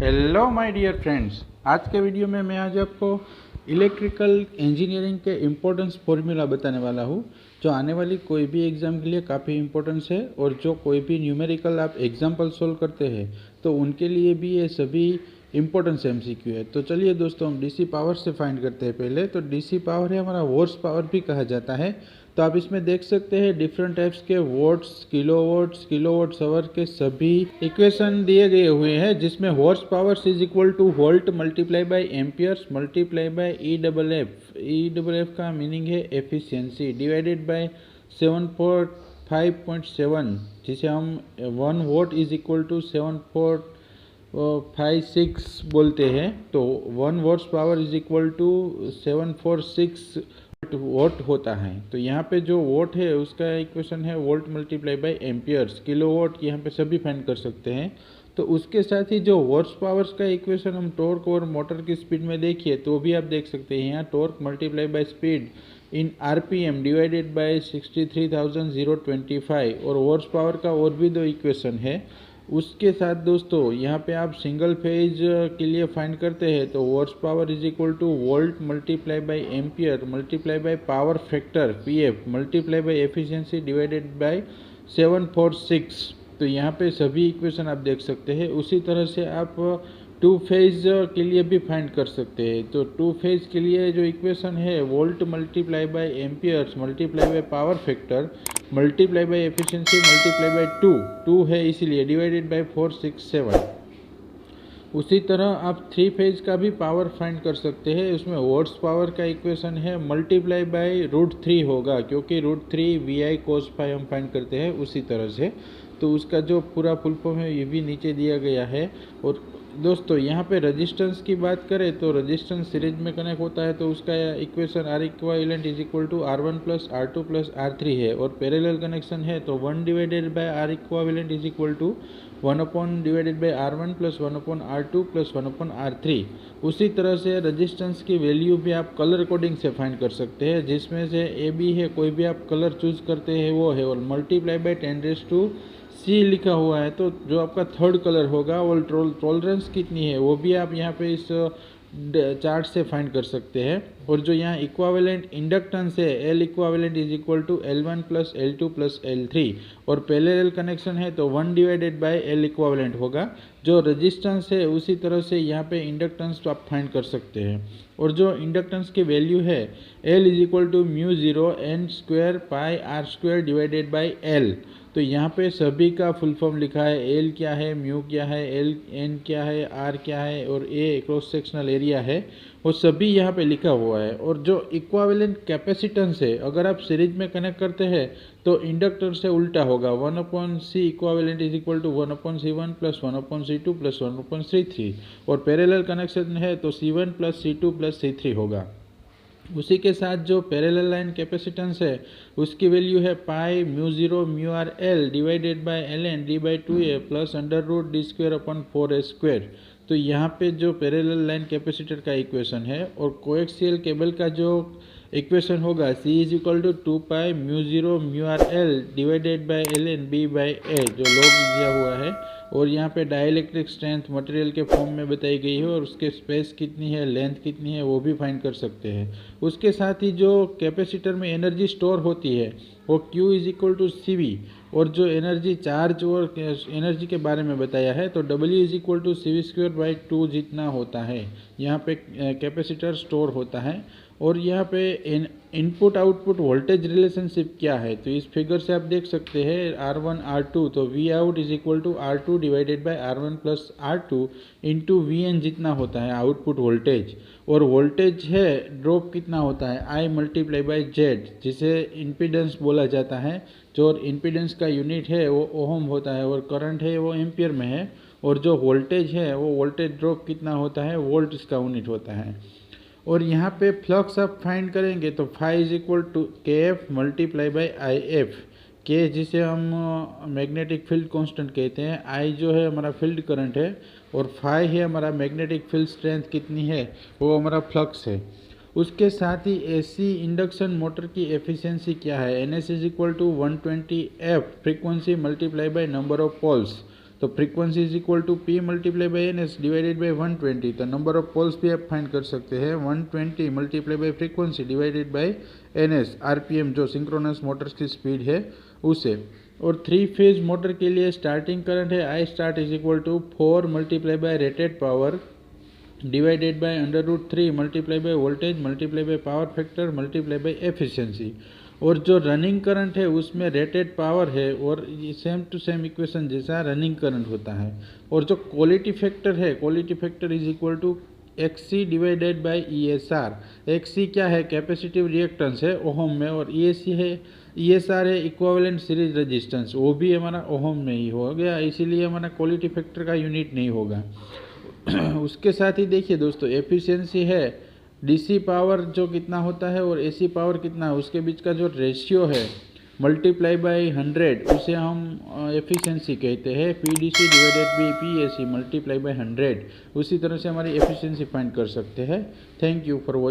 Hello my dear friends, आज के video में मैं आज आपको इलेक्ट्रिकल इंजीनियरिंग के इम्पोर्टेंस फॉर्मूला बताने वाला हूँ, जो आने वाली कोई भी एग्ज़ाम के लिए काफ़ी इम्पोर्टेंस है। और जो कोई भी न्यूमेरिकल आप एग्जाम्पल सोल्व करते हैं तो उनके लिए भी ये सभी इम्पोर्टेंस एमसीक्यू है। तो चलिए दोस्तों, हम डीसी पावर से फाइंड करते हैं। पहले तो डीसी पावर है हमारा हॉर्स पावर भी कहा जाता है। तो आप इसमें देख सकते हैं डिफरेंट टाइप्स के वोट्स, किलोवाट आवर के सभी इक्वेशन दिए गए हुए हैं, जिसमें horse power is equal two volt multiply by amperes multiply by E double F का मीनिंग है एफिशिएंसी डिवाइडेड बाय 7.5.7, जिसे हम 1 वोट इज इक्वल टू 7.56 बोलते हैं। तो 1 watts power is equal to 746 watt होता है। तो यहाँ पे जो वोट है उसका इक्वेशन है volt multiply by amperes. Kilowatt यहाँ पे सभी फाइंड कर सकते हैं। तो उसके साथ ही जो हॉर्स पावर्स का इक्वेशन हम टॉर्क और मोटर की स्पीड में देखिए तो भी आप देख सकते हैं। यहाँ torque multiply by speed in RPM divided by 63,025 और हॉर्स पावर का और भी दो इक्वेशन है। उसके साथ दोस्तों यहाँ पे आप सिंगल फेज के लिए फाइंड करते हैं तो horse power is equal two volt multiply by ampere multiply by power factor PF multiply by efficiency divided by 746। तो यहाँ पे सभी इक्वेशन आप देख सकते हैं। उसी तरह से आप टू फेज के लिए भी फाइंड कर सकते हैं। तो टू फेज के लिए जो इक्वेशन है volt multiply by amperes multiply by power factor multiply by efficiency multiply by 2 है इसीलिए डिवाइडेड बाय 467। उसी तरह आप थ्री फेज का भी पावर फाइंड कर सकते हैं। उसमें हॉर्स पावर का इक्वेशन है मल्टीप्लाई बाय √3 होगा, क्योंकि √3 VI cos phi हम फाइंड करते हैं उसी तरह से। तो उसका जो पूरा फुल फॉर्म है ये भी नीचे दिया गया है। और दोस्तों यहाँ पे रेजिस्टेंस की बात करें तो रेजिस्टेंस सीरीज में कनेक्ट होता है तो उसका equation R equivalent is equal to R1 plus R2 plus R3 है। और पैरेलल कनेक्शन है तो 1 divided by R equivalent is equal to 1 divided by R1 plus 1/R2 plus 1/R3। उसी तरह से रेजिस्टेंस की वैल्यू भी आप कलर कोडिंग से फाइंड कर सकते हैं, जिसमें से AB है, कोई भी आप कलर चूज करते हैं वो है। और मल्टीप्लाई बाय 10⁻⁶ लिखा हुआ है तो जो आपका थर्ड कलर होगा और टॉलरेंस कितनी है वो भी आप यहाँ पे इस चार्ट से फाइंड कर सकते हैं। और जो यहाँ इक्विवेलेंट इंडक्टेंस है L equivalent is equal to L1 plus L2 plus L3। और पैरेलल कनेक्शन है तो 1 डिवाइडेड बाय L इक्विवेलेंट होगा। जो रेजिस्टेंस है उसी तरह से यहाँ पे इंडक्टेंस तो आप फाइंड कर सकते हैं। और जो इंडक्टेंस की वैल्यू है L is equal to μ0 n² pi r² divided by L। तो यहाँ पे सभी का फुल फॉर्म लिखा है। L क्या है, म्यू क्या है, N क्या है, R क्या है और A क्रॉस सेक्शनल एरिया है, वो सभी यहाँ पे लिखा हुआ है। और जो इक्विवेलेंट कैपेसिटेंस है अगर आप सीरीज में कनेक्ट करते हैं तो इंडक्टर से उल्टा होगा। 1/C equivalent is equal to 1/C1 plus 1/C2 plus 1/C3। और पैरेलल कनेक्शन है तो C1 plus C2 plus C3 होगा। उसी के साथ जो पैरेलल लाइन कैपेसिटेंस है उसकी वैल्यू है pi μ0 μRL divided by ln d/2a plus √d²/4a²। तो यहाँ पे जो पैरेलल लाइन कैपेसिटर का इक्वेशन है और कोएक्सियल केबल का जो इक्वेशन होगा C is equal to 2 pi μ0 μRL divided by ln b/a जो लॉग दिया हुआ है। और यहाँ पे डाइलेक्ट्रिक स्ट्रेंथ मटेरियल के फॉर्म में बताई गई है और उसके स्पेस कितनी है, लेंथ कितनी है वो भी फाइंड कर सकते हैं। उसके साथ ही जो कैपेसिटर में एनर्जी स्टोर होती है वो Q is equal to CV। और जो एनर्जी चार्ज और एनर्जी के बारे में बताया है तो W is equal to CV²/2 जितना होता है यहाँ पे कैपेसिटर स्टोर होता है। और यहाँ पे इनपुट आउटपुट वोल्टेज रिलेशनशिप क्या है तो इस फिगर से आप देख सकते हैं R1 R2 तो V out is equal to R2 divided by R1 plus R2 into VN जितना होता है आउटपुट वोल्टेज। और वोल्टेज है ड्रॉप कितना होता है I मल्टीप्लाई बाय Z, जिसे इम्पीडेंस बोला जाता है। जो इम्पीडेंस का यूनिट है वो ओहम होता है और करंट है वो एम्पियर में है। और जो वोल्टेज है वो वोल्टेज ड्रॉप कितना होता है वोल्ट इसका यूनिट होता है। और यहाँ पे फ्लक्स आप फाइंड करेंगे तो phi is equal to KF multiply by IF। के जिसे हम मैग्नेटिक फील्ड कांस्टेंट कहते हैं, I जो है हमारा फील्ड करंट है और फाई है हमारा मैग्नेटिक फील्ड स्ट्रेंथ कितनी है वो हमारा फ्लक्स है। उसके साथ ही AC इंडक्शन मोटर की एफिशिएंसी क्या है, NS is equal to 120F frequency multiply by number of poles. तो frequency is equal to P multiply by N S divided by 120। तो नंबर ऑफ पोल्स भी आप फाइंड कर सकते हैं 120 multiply by frequency divided by N S RPM, जो synchronous motors की speed है उसे। और 3 फेज मोटर के लिए स्टार्टिंग करंट है I start is equal to 4 multiply by rated power divided by √3 multiply by voltage multiply by power factor multiply by efficiency. और जो रनिंग करंट है उसमें रेटेड पावर है और सेम टू सेम इक्वेशन जैसा running current होता है। और जो क्वालिटी फैक्टर है, quality factor is equal to XC divided by ESR। XC क्या है? कैपेसिटिव रिएक्टेंस है ओहम में, और ESR है इक्विवेलेंट सीरीज रेजिस्टेंस, वो भी हमारा ओहम में ही हो गया, इसीलिए हमारा क्वालिटी फैक्टर का यूनिट नहीं होगा। उसके साथ ही देखिए दोस्तों, एफिशिएंसी है DC पावर जो कितना होता है और AC पावर कितना है, उसके बीच का जो रेशियो है मल्टीप्लाई बाई 100, उसे हम एफिशिएंसी कहते हैं। PDC divided by PAC multiply by 100। उसी तरह से हमारी एफिशिएंसी फाइंड कर सकते हैं। Thank you for watching.